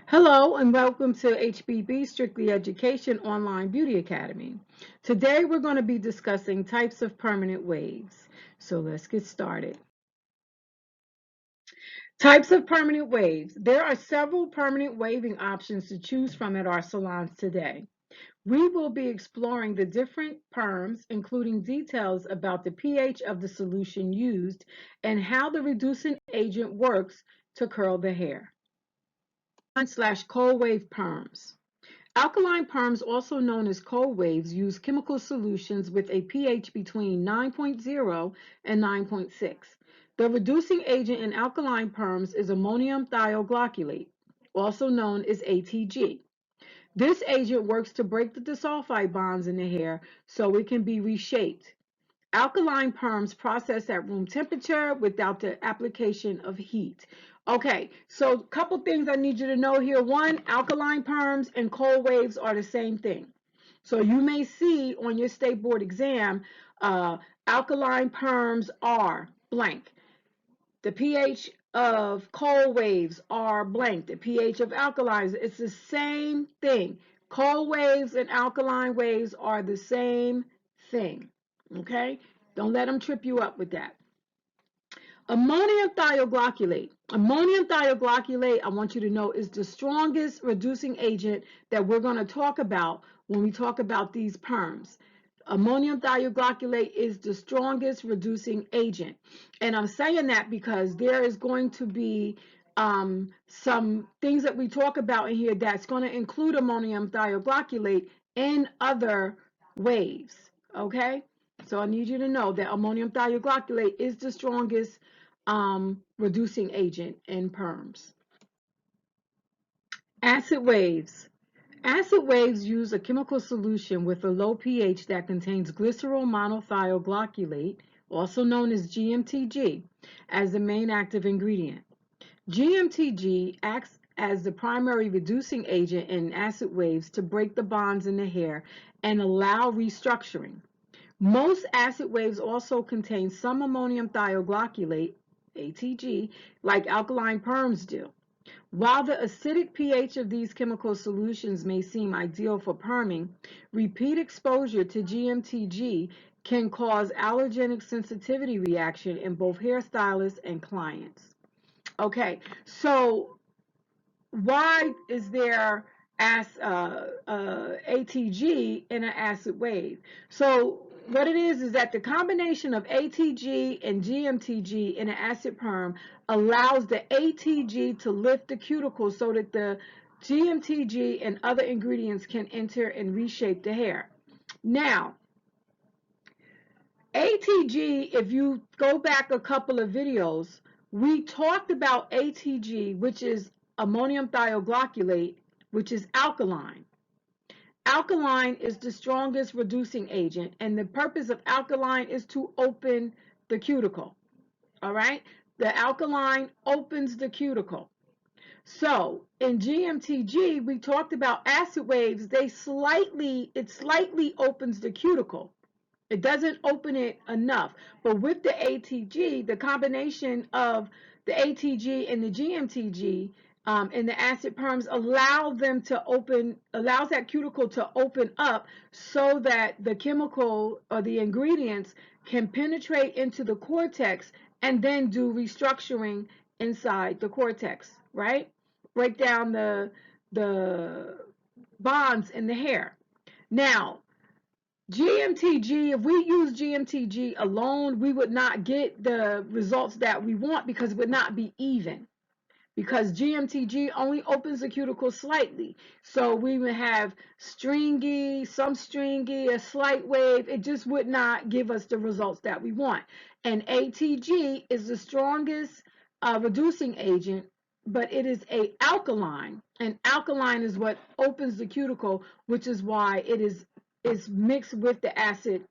Hello and welcome to HBB Strictly Education Online Beauty Academy. Today we're going to be discussing types of permanent waves. So let's get started. Types of permanent waves. There are several permanent waving options to choose from at our salons today. We will be exploring the different perms, including details about the pH of the solution used and how the reducing agent works to curl the hair. Cold wave perms. Alkaline perms, also known as cold waves, use chemical solutions with a pH between 9.0 and 9.6. The reducing agent in alkaline perms is ammonium thioglycolate, also known as ATG. This agent works to break the disulfide bonds in the hair so it can be reshaped. Alkaline perms process at room temperature without the application of heat. Okay, so a couple things I need you to know here. One, alkaline perms and cold waves are the same thing. So you may see on your state board exam, alkaline perms are blank. The pH of cold waves are blank. The pH of alkalines, it's the same thing. Cold waves and alkaline waves are the same thing. Okay? Don't let them trip you up with that. Ammonium thioglycolate. Ammonium thioglycolate, I want you to know, is the strongest reducing agent that we're going to talk about when we talk about these perms. Ammonium thioglycolate is the strongest reducing agent. And I'm saying that because there is going to be some things that we talk about in here that's going to include ammonium thioglycolate in other waves. Okay? So I need you to know that ammonium thioglycolate is the strongest reducing agent in perms. Acid waves. Acid waves use a chemical solution with a low pH that contains glycerol monothioglycolate, also known as GMTG, as the main active ingredient. GMTG acts as the primary reducing agent in acid waves to break the bonds in the hair and allow restructuring. Most acid waves also contain some ammonium thioglycolate, ATG, like alkaline perms do. While the acidic pH of these chemical solutions may seem ideal for perming, repeat exposure to GMTG can cause allergenic sensitivity reaction in both hairstylists and clients. Okay, so why is there ATG in an acid wave? So what it is that the combination of ATG and GMTG in an acid perm allows the ATG to lift the cuticle so that the GMTG and other ingredients can enter and reshape the hair. Now, ATG, if you go back a couple of videos, we talked about ATG, which is ammonium thioglycolate, which is alkaline. Alkaline is the strongest reducing agent, and the purpose of alkaline is to open the cuticle. All right? The alkaline opens the cuticle. So in GMTG, we talked about acid waves. It slightly opens the cuticle. It doesn't open it enough. But with the ATG, the combination of the ATG and the GMTG and the acid perms allows that cuticle to open up so that the chemical or the ingredients can penetrate into the cortex and then do restructuring inside the cortex, right? Break down the bonds in the hair. Now, GMTG, if we use GMTG alone, we would not get the results that we want because it would not be even. Because GMTG only opens the cuticle slightly. So we would have stringy, some stringy, a slight wave. It just would not give us the results that we want. And ATG is the strongest reducing agent, but it is a alkaline. And alkaline is what opens the cuticle, which is why it is mixed with the acid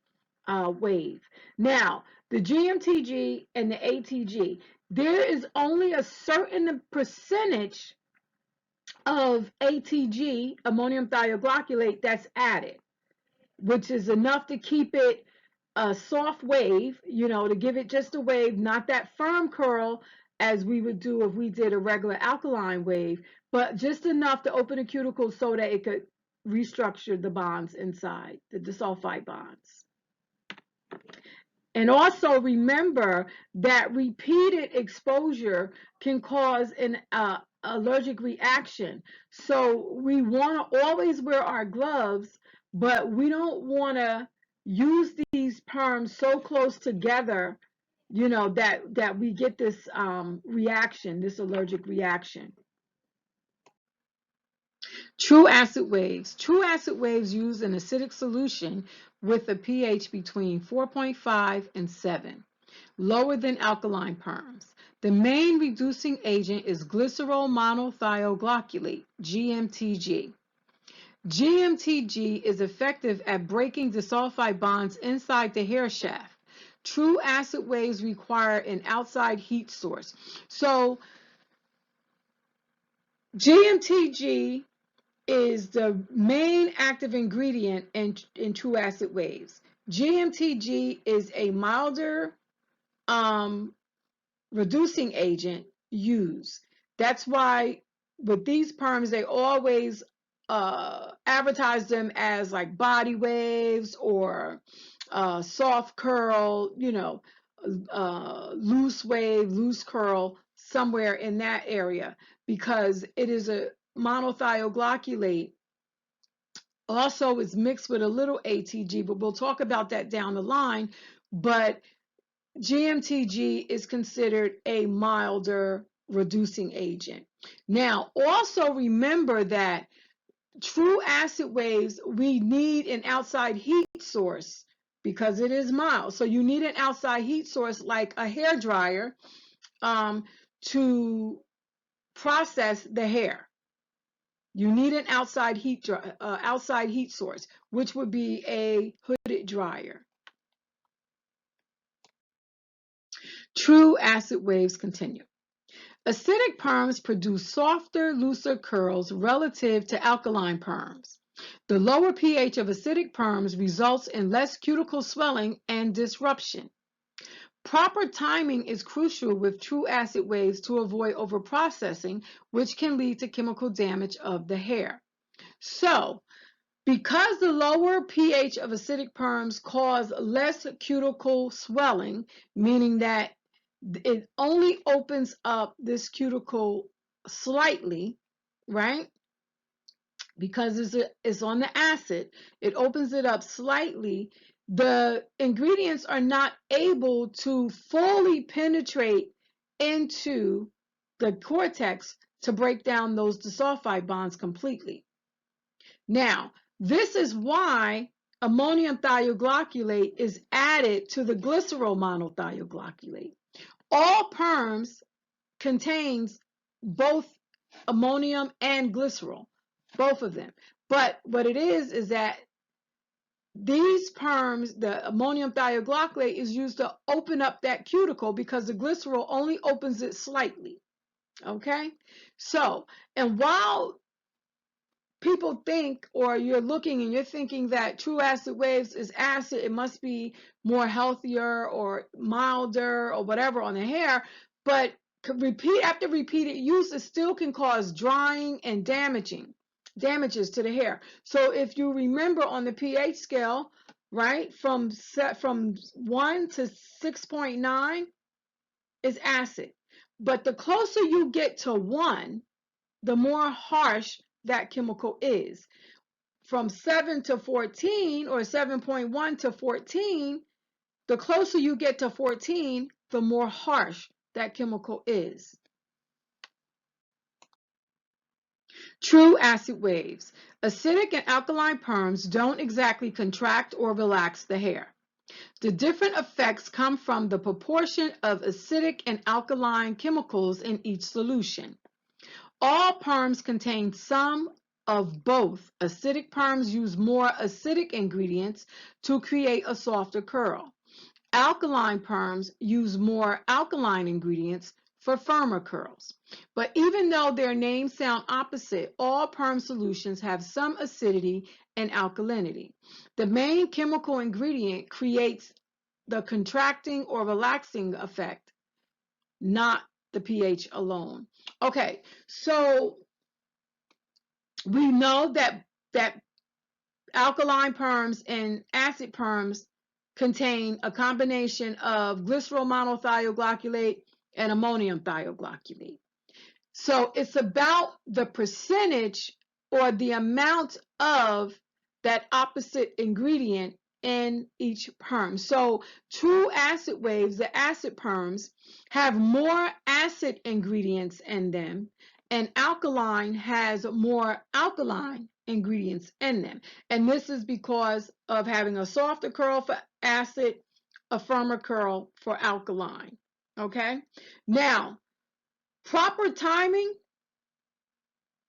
wave. Now, the GMTG and the ATG, there is only a certain percentage of ATG, ammonium thioglycolate, that's added, which is enough to keep it a soft wave, to give it just a wave, not that firm curl as we would do if we did a regular alkaline wave, but just enough to open the cuticle so that it could restructure the bonds inside, the disulfide bonds. And also remember that repeated exposure can cause an allergic reaction. So we want to always wear our gloves, but we don't want to use these perms so close together, you know, that we get this reaction, this allergic reaction. True acid waves. True acid waves use an acidic solution with a pH between 4.5 and 7, lower than alkaline perms. The main reducing agent is glycerol monothioglycolate, GMTG. GMTG is effective at breaking disulfide bonds inside the hair shaft. True acid waves require an outside heat source. So GMTG is the main active ingredient in true acid waves. GMTG is a milder reducing agent used. That's why with these perms, they always advertise them as like body waves or soft curl, you know, loose wave, loose curl, somewhere in that area, because it is a monothioglycolate. Also, it's mixed with a little ATG, but we'll talk about that down the line. But GMTG is considered a milder reducing agent. Now, also remember that true acid waves, we need an outside heat source because it is mild. So you need an outside heat source like a hair dryer to process the hair. You need an outside heat source, which would be a hooded dryer. True acid waves continue. Acidic perms produce softer, looser curls relative to alkaline perms. The lower pH of acidic perms results in less cuticle swelling and disruption. Proper timing is crucial with true acid waves to avoid overprocessing, which can lead to chemical damage of the hair. So, because the lower pH of acidic perms cause less cuticle swelling, meaning that it only opens up this cuticle slightly, right? Because it's on the acid, it opens it up slightly. The ingredients are not able to fully penetrate into the cortex to break down those disulfide bonds completely. Now, this is why ammonium thioglycolate is added to the glycerol monothioglycolate. All perms contains both ammonium and glycerol, both of them. But what it is that these perms, the ammonium thioglycolate is used to open up that cuticle because the glycerol only opens it slightly. Okay? So, and while people think, or you're looking and you're thinking that true acid waves is acid, it must be more healthier or milder or whatever on the hair, but after repeated use, it still can cause drying and damages to the hair. So if you remember on the pH scale, right, from 1 to 6.9 is acid, but the closer you get to 1, the more harsh that chemical is. From 7 to 14, or 7.1 to 14, the closer you get to 14, the more harsh that chemical is. True acid waves. Acidic and alkaline perms don't exactly contract or relax the hair. The different effects come from the proportion of acidic and alkaline chemicals in each solution. All perms contain some of both. Acidic perms use more acidic ingredients to create a softer curl. Alkaline perms use more alkaline ingredients for firmer curls. But even though their names sound opposite, all perm solutions have some acidity and alkalinity. The main chemical ingredient creates the contracting or relaxing effect, not the pH alone. Okay, so we know that alkaline perms and acid perms contain a combination of glycerol monothioglycolate and ammonium thioglycolate. So it's about the percentage or the amount of that opposite ingredient in each perm. So true acid waves, the acid perms, have more acid ingredients in them, and alkaline has more alkaline ingredients in them. And this is because of having a softer curl for acid, a firmer curl for alkaline. Okay? Now, proper timing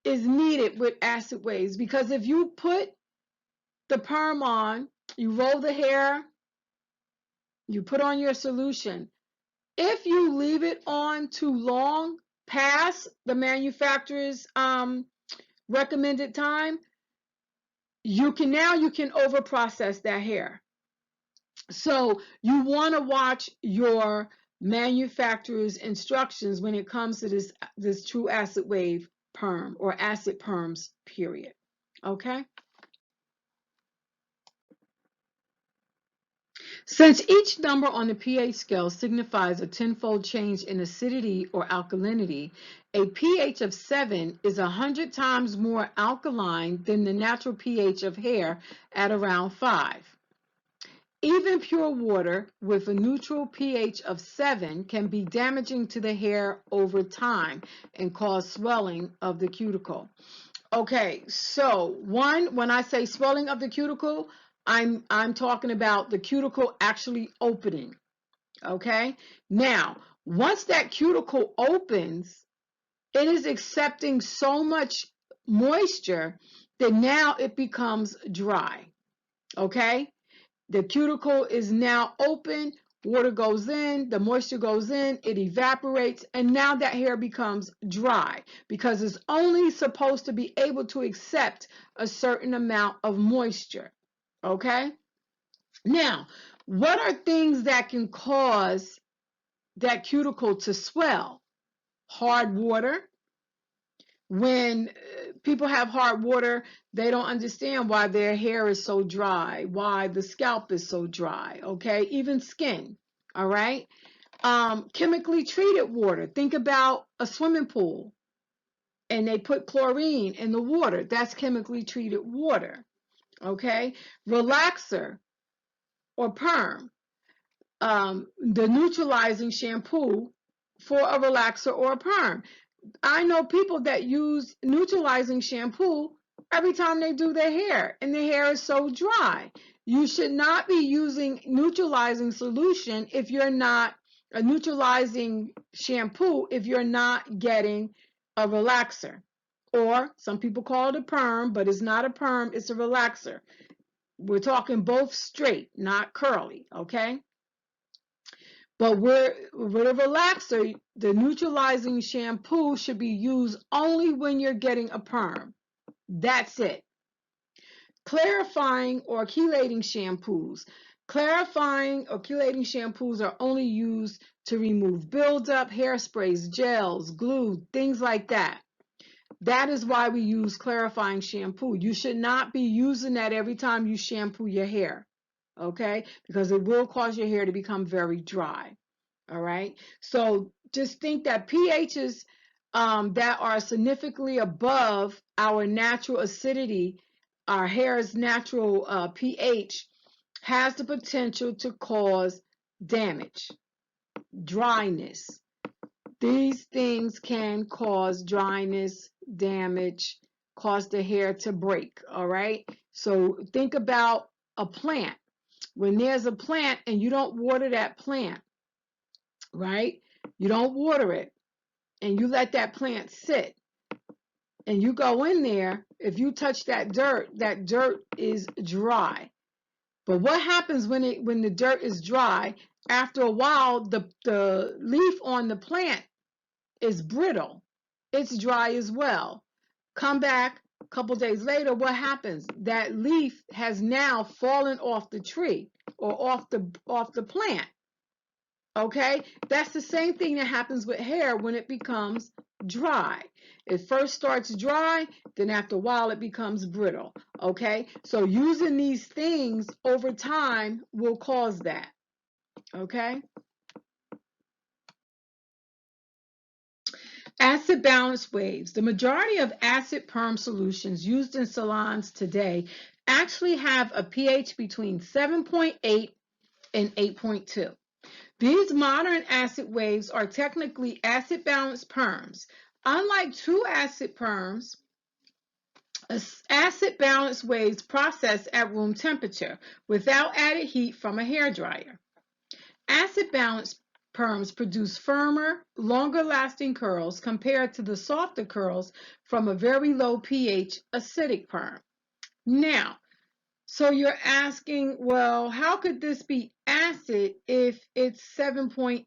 is needed with acid waves, because if you put the perm on, you roll the hair, you put on your solution. If you leave it on too long, past the manufacturer's recommended time, you can over process that hair. So you want to watch your manufacturer's instructions when it comes to this true acid wave perm or acid perms, period. Okay? Since each number on the pH scale signifies a tenfold change in acidity or alkalinity, a pH of 7 is 100 times more alkaline than the natural pH of hair at around 5. Even pure water with a neutral pH of 7 can be damaging to the hair over time and cause swelling of the cuticle. Okay, so when I say swelling of the cuticle, I'm talking about the cuticle actually opening. Okay, now once that cuticle opens, it is accepting so much moisture that now it becomes dry. Okay, the cuticle is now open, water goes in, the moisture goes in, it evaporates, and now that hair becomes dry because it's only supposed to be able to accept a certain amount of moisture. Okay? Now, what are things that can cause that cuticle to swell? Hard water. When people have hard water, they don't understand why their hair is so dry, why the scalp is so dry, okay? Even skin, all right? Chemically treated water. Think about a swimming pool, and they put chlorine in the water. That's chemically treated water, okay? Relaxer or perm, the neutralizing shampoo for a relaxer or a perm. I know people that use neutralizing shampoo every time they do their hair, and their hair is so dry. You should not be using neutralizing solution if you're not a neutralizing shampoo if you're not getting a relaxer. Or some people call it a perm, but it's not a perm, it's a relaxer. We're talking both straight, not curly, okay? But with a relaxer, the neutralizing shampoo should be used only when you're getting a perm. That's it. Clarifying or chelating shampoos. Clarifying or chelating shampoos are only used to remove buildup, hairsprays, gels, glue, things like that. That is why we use clarifying shampoo. You should not be using that every time you shampoo your hair, okay? Because it will cause your hair to become very dry. All right. So just think that pHs that are significantly above our natural acidity, our hair's natural pH, has the potential to cause damage, dryness. These things can cause dryness, damage, cause the hair to break. All right. So think about a plant. When there's a plant and you don't water that plant, right? You don't water it and you let that plant sit and you go in there, if you touch that dirt is dry. But what happens when the dirt is dry? After a while, the leaf on the plant is brittle. It's dry as well. Come back a couple days later, what happens? That leaf has now fallen off the tree or off the plant. Okay, that's the same thing that happens with hair when it becomes dry. It first starts dry, then after a while it becomes brittle. Okay, so using these things over time will cause that. Okay, acid balance waves. The majority of acid perm solutions used in salons today actually have a pH between 7.8 and 8.2. These modern acid waves are technically acid balanced perms. Unlike true acid perms, acid balanced waves process at room temperature without added heat from a hairdryer. Acid balanced perms produce firmer, longer lasting curls compared to the softer curls from a very low pH acidic perm. Now, so you're asking, well, how could this be acid if it's 7.8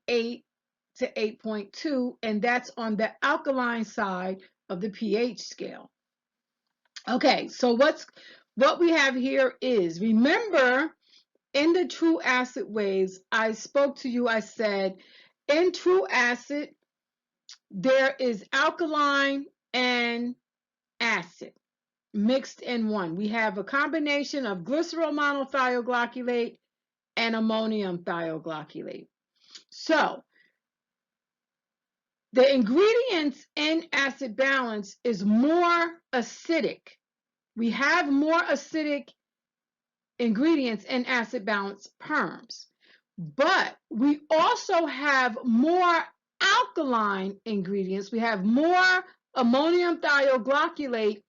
to 8.2, and that's on the alkaline side of the pH scale? Okay, so what we have here is, remember, in the true acid waves, I spoke to you, I said, in true acid, there is alkaline and acid mixed in one. We have a combination of glycerol monothioglobulate and ammonium thioglobulate. So the ingredients in acid balance is more acidic. We have more acidic ingredients in acid balance perms, but we also have more alkaline ingredients. We have more ammonium thioglobulate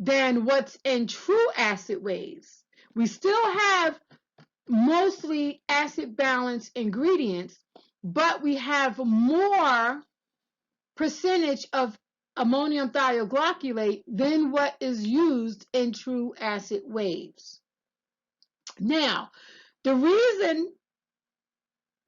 than what's in true acid waves. We still have mostly acid balance ingredients, but we have more percentage of ammonium thioglobulate than what is used in true acid waves. Now, the reason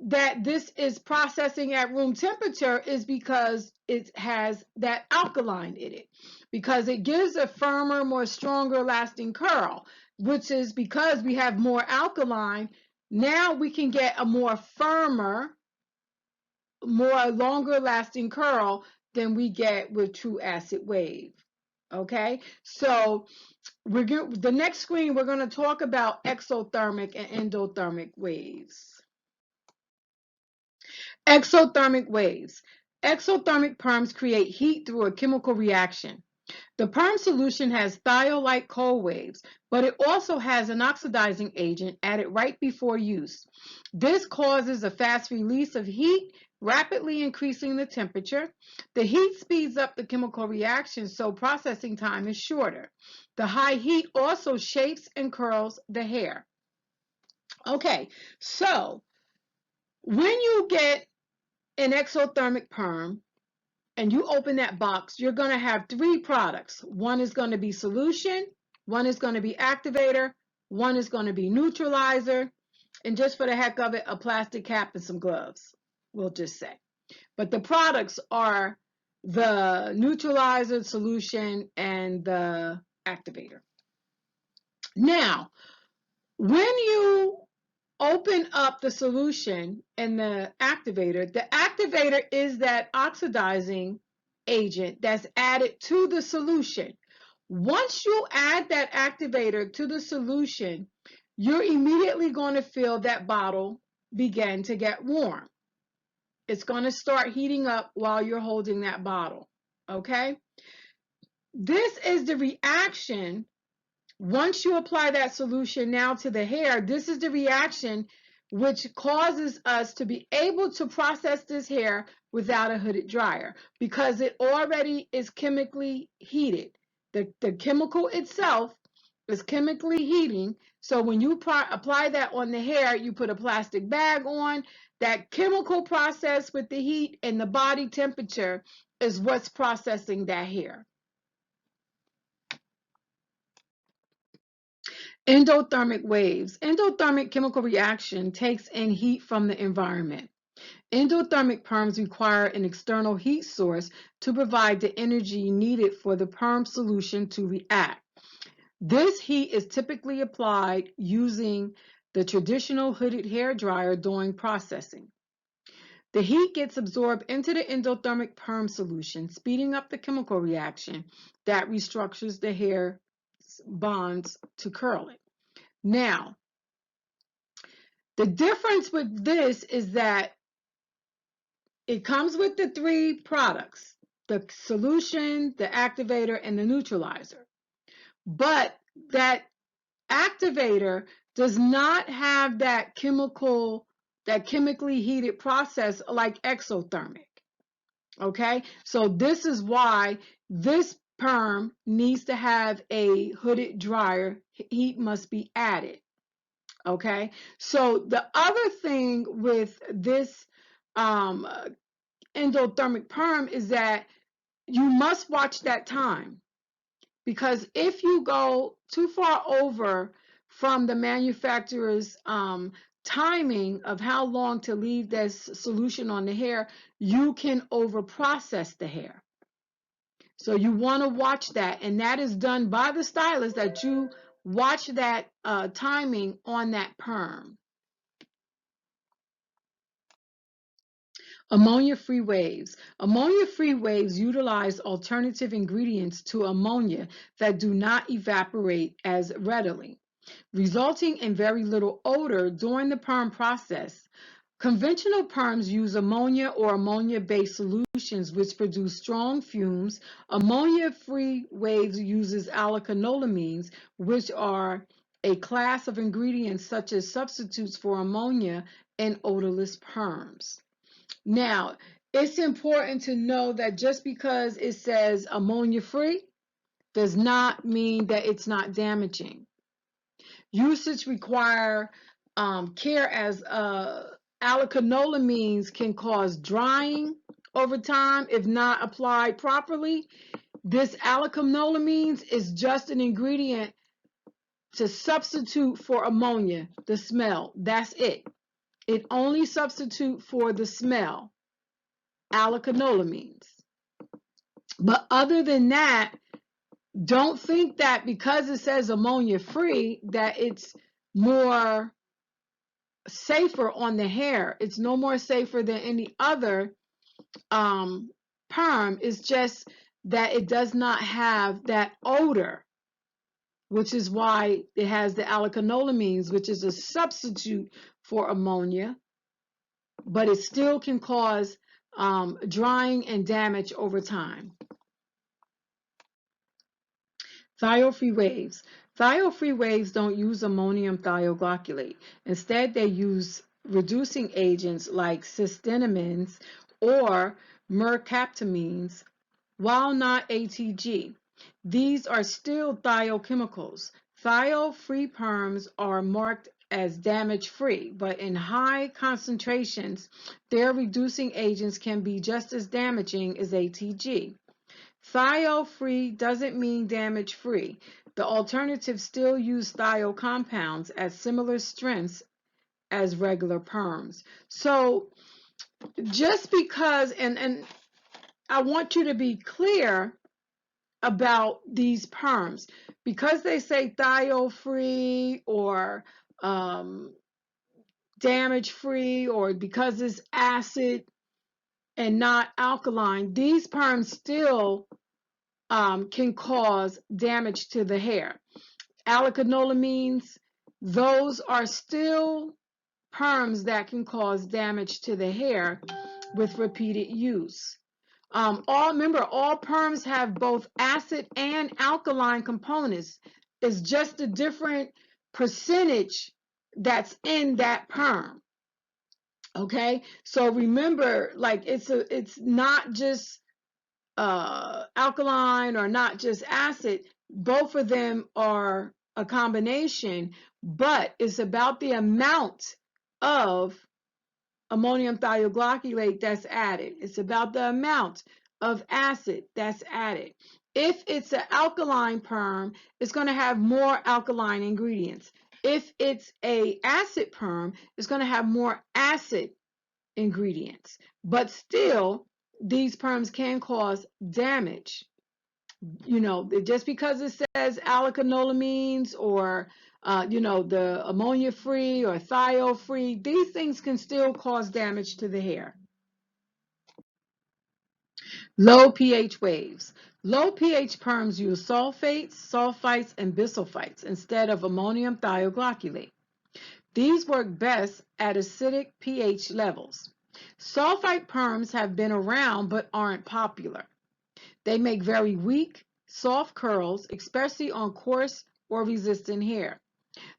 that this is processing at room temperature is because it has that alkaline in it, because it gives a firmer, more stronger lasting curl, which is because we have more alkaline. Now we can get a more firmer, more longer lasting curl than we get with true acid wave. Okay, so the next screen we're going to talk about exothermic and endothermic waves. Exothermic waves. Exothermic perms create heat through a chemical reaction. The perm solution has thiol-like cold waves, but it also has an oxidizing agent added right before use. This causes a fast release of heat, rapidly increasing the temperature. The heat speeds up the chemical reaction, so processing time is shorter. The high heat also shapes and curls the hair. Okay, so when you get an exothermic perm and you open that box, you're going to have three products. One is going to be solution, one is going to be activator, one is going to be neutralizer, and just for the heck of it, a plastic cap and some gloves, we'll just say. But the products are the neutralizer, solution, and the activator. Now, when you open up the solution and the activator is that oxidizing agent that's added to the solution. Once you add that activator to the solution, you're immediately going to feel that bottle begin to get warm. It's going to start heating up while you're holding that bottle. Okay? This is the reaction. Once you apply that solution now to the hair, this is the reaction which causes us to be able to process this hair without a hooded dryer, because it already is chemically heated. The chemical itself is chemically heating. So when you apply that on the hair, you put a plastic bag on. That chemical process with the heat and the body temperature is what's processing that hair. Endothermic waves. Endothermic chemical reaction takes in heat from the environment. Endothermic perms require an external heat source to provide the energy needed for the perm solution to react. This heat is typically applied using the traditional hooded hair dryer during processing. The heat gets absorbed into the endothermic perm solution, speeding up the chemical reaction that restructures the hair bonds to curl it. Now, the difference with this is that it comes with the three products, the solution, the activator, and the neutralizer. But that activator does not have that chemically heated process like exothermic. Okay, so this is why this perm needs to have a hooded dryer. Heat must be added. Okay, so the other thing with this endothermic perm is that you must watch that time, because if you go too far over from the manufacturer's timing of how long to leave this solution on the hair, you can over process the hair. So you want to watch that, and that is done by the stylist, that you watch that timing on that perm. Ammonia-free waves. Ammonia-free waves utilize alternative ingredients to ammonia that do not evaporate as readily, resulting in very little odor during the perm process. Conventional perms use ammonia or ammonia-based solutions which produce strong fumes. Ammonia-free waves uses alkanolamines, which are a class of ingredients such as substitutes for ammonia in odorless perms. Now, it's important to know that just because it says ammonia-free does not mean that it's not damaging. Usage require care, as alkanolamines can cause drying over time if not applied properly. This alkanolamines is just an ingredient to substitute for ammonia, the smell. That's it. It only substitutes for the smell, alkanolamines. But other than that, don't think that because it says ammonia free that it's more safer on the hair. It's no more safer than any other perm. It's just that it does not have that odor, which is why it has the alkanolamines, which is a substitute for ammonia, but it still can cause drying and damage over time. Thiol-free waves. Thiol-free waves don't use ammonium thioglycolate. Instead, they use reducing agents like cysteamines or mercaptamines, while not ATG. These are still thiochemicals. Thiol-free perms are marked as damage-free, but in high concentrations, their reducing agents can be just as damaging as ATG. Thiol-free doesn't mean damage-free. The alternatives still use thiol compounds at similar strengths as regular perms. So just because, and I want you to be clear about these perms, because they say thiol-free or damage-free, or because it's acid and not alkaline, these perms still can cause damage to the hair. Alkanolamines, those are still perms that can cause damage to the hair with repeated use. Remember, all perms have both acid and alkaline components. It's just a different percentage that's in that perm. Okay, so remember, like it's not just alkaline or not just acid. Both of them are a combination, but it's about the amount of ammonium thioglycolate that's added. It's about the amount of acid that's added. If it's an alkaline perm, it's going to have more alkaline ingredients. If it's an acid perm, it's going to have more acid ingredients. But still, these perms can cause damage. You know, just because it says alkanolamines or the ammonia free or thiol free, these things can still cause damage to the hair. Low pH waves. Low pH perms use sulfates, sulfites, and bisulfites instead of ammonium thioglycolate. These work best at acidic pH levels. Sulfite perms have been around but aren't popular. They make very weak, soft curls, especially on coarse or resistant hair.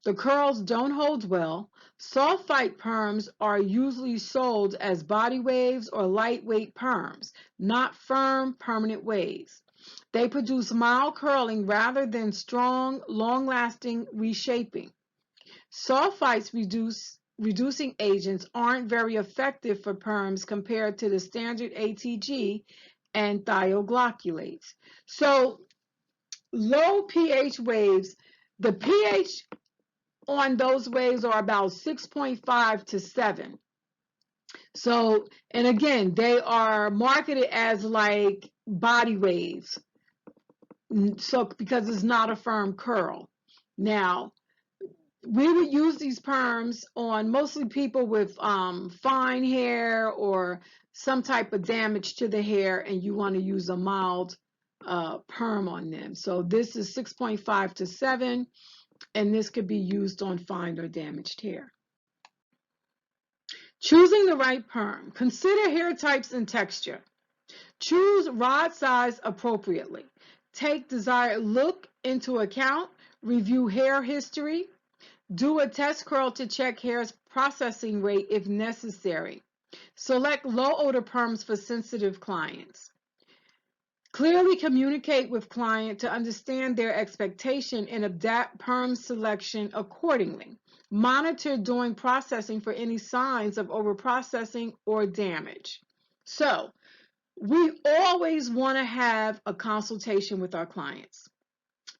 The curls don't hold well. Sulfite perms are usually sold as body waves or lightweight perms, not firm, permanent waves. They produce mild curling rather than strong, long-lasting reshaping. Sulfites reducing agents aren't very effective for perms compared to the standard ATG and thioglycolates. So low pH waves, the pH on those waves are about 6.5 to 7. So, and again, they are marketed as like body waves. So, because it's not a firm curl. Now, we would use these perms on mostly people with fine hair or some type of damage to the hair, and you want to use a mild perm on them. So this is 6.5 to 7, and this could be used on fine or damaged hair. Choosing the right perm. Consider hair types and texture. Choose rod size appropriately. Take desired look into account. Review hair history. Do a test curl to check hair's processing rate if necessary. Select low odor perms for sensitive clients. Clearly communicate with client to understand their expectation and adapt perm selection accordingly. Monitor during processing for any signs of overprocessing or damage. So, we always want to have a consultation with our clients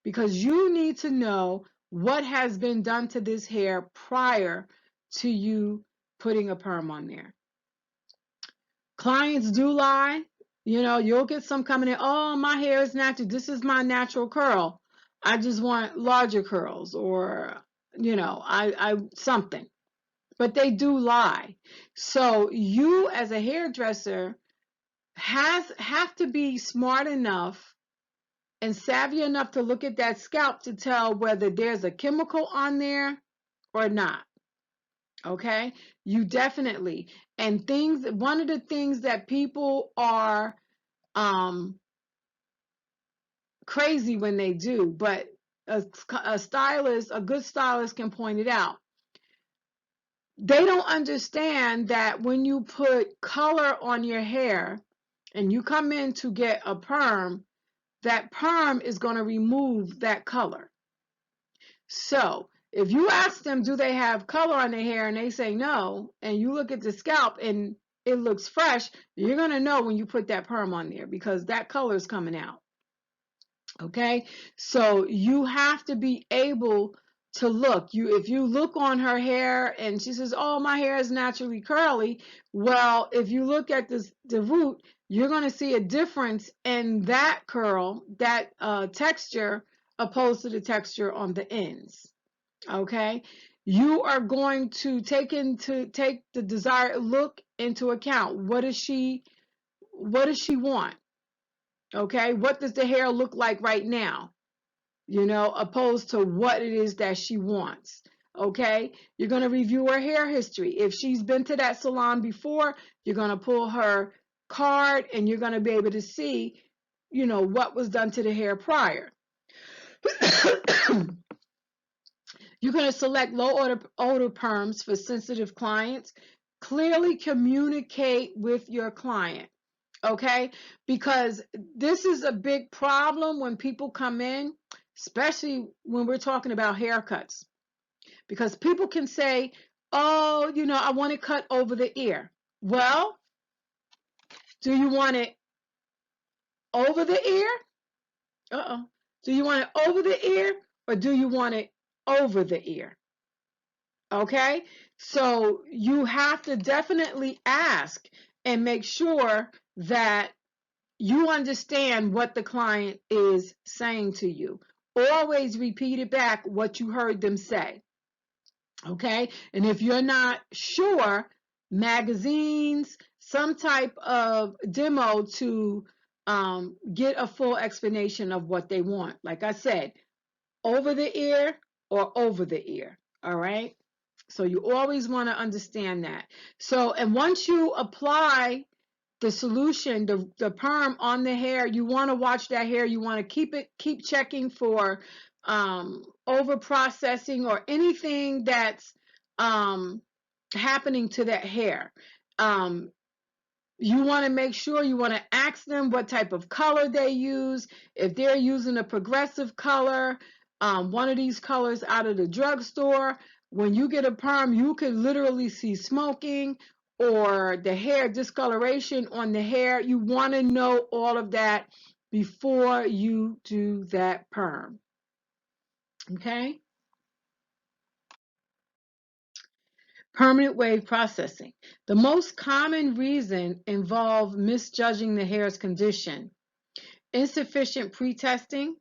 because you need to know what has been done to this hair prior to you putting a perm on there. Clients do lie. You know, you'll get some coming in, oh, my hair is natural. This is my natural curl. I just want larger curls, or, you know, I something. But they do lie. So you as a hairdresser have to be smart enough and savvy enough to look at that scalp to tell whether there's a chemical on there or not. Okay, you definitely, and things, one of the things that people are crazy when they do, but a stylist, a good stylist can point it out. They don't understand that when you put color on your hair and you come in to get a perm, that perm is going to remove that color. So if you ask them, do they have color on their hair, and they say no, and you look at the scalp and it looks fresh, you're going to know when you put that perm on there because that color is coming out. Okay, so you have to be able to look. If you look on her hair and she says, oh, my hair is naturally curly, well, if you look at the root, you're going to see a difference in that curl, that texture, opposed to the texture on the ends. Okay, you are going to take the desired look into account. What does she want? Okay, what does the hair look like right now? You know, opposed to what it is that she wants. Okay, you're going to review her hair history. If she's been to that salon before, you're going to pull her card and you're going to be able to see, you know, what was done to the hair prior. You're going to select low odor perms for sensitive clients. Clearly communicate with your client. Okay, because this is a big problem when people come in, especially when we're talking about haircuts, because people can say, oh, you know, I want it cut over the ear. Well, do you want it over the ear? Do you want it over the ear, or do you want it over the ear? Okay, so you have to definitely ask and make sure that you understand what the client is saying to you. Always repeat it back what you heard them say. Okay, and if you're not sure, magazines, some type of demo to get a full explanation of what they want. Like I said, over the ear or over the ear. All right. So you always want to understand that. So, and once you apply the solution, the perm on the hair, you want to watch that hair. You want to keep checking for over processing or anything that's happening to that hair. Um, you want to make sure, you want to ask them what type of color they use. If they're using a progressive color, one of these colors out of the drugstore, when you get a perm, you could literally see smoking or the hair discoloration on the hair. You want to know all of that before you do that perm. Okay? Permanent wave processing. The most common reason involve misjudging the hair's condition, insufficient pre-testing,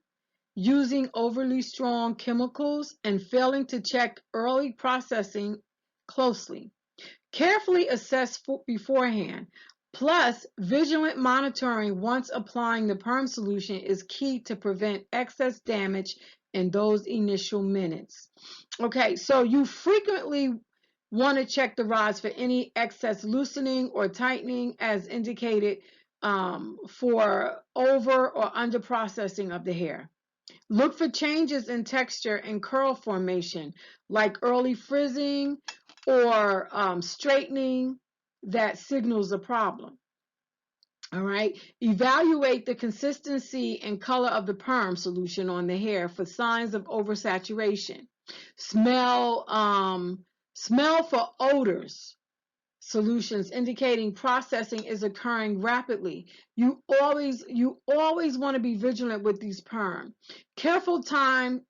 using overly strong chemicals, and failing to check early processing closely. Carefully assess beforehand. Plus, vigilant monitoring once applying the perm solution is key to prevent excess damage in those initial minutes. Okay, so you frequently want to check the rods for any excess loosening or tightening as indicated for over or under processing of the hair. Look for changes in texture and curl formation, like early frizzing or straightening that signals a problem. All right. Evaluate the consistency and color of the perm solution on the hair for signs of oversaturation. Smell, smell for odors solutions indicating processing is occurring rapidly. You always want to be vigilant with these perm. Careful time,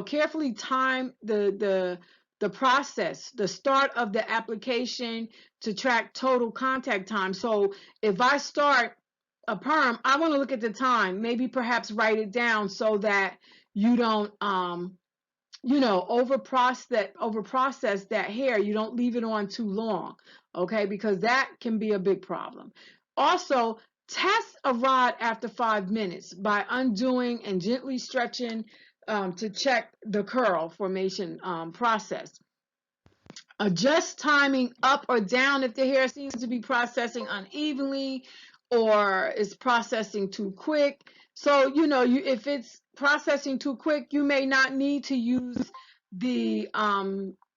carefully time the process, the start of the application to track total contact time. So if I start a perm, I want to look at the time, maybe perhaps write it down so that you don't over process that hair. You don't leave it on too long, okay, because that can be a big problem. Also, test a rod after 5 minutes by undoing and gently stretching to check the curl formation process. Adjust timing up or down if the hair seems to be processing unevenly or is processing too quick. So, if it's processing too quick, you may not need to use the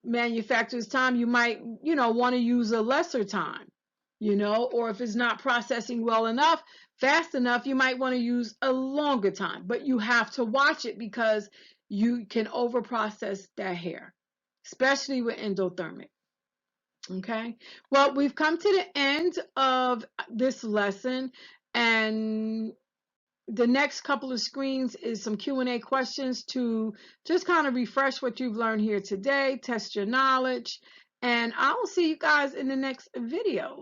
manufacturer's time. You might, want to use a lesser time, or if it's not processing well enough, fast enough, you might want to use a longer time. But you have to watch it because you can over process that hair, especially with endothermic. Okay, well, we've come to the end of this lesson, and the next couple of screens is some Q&A questions to just kind of refresh what you've learned here today, test your knowledge, and I will see you guys in the next video.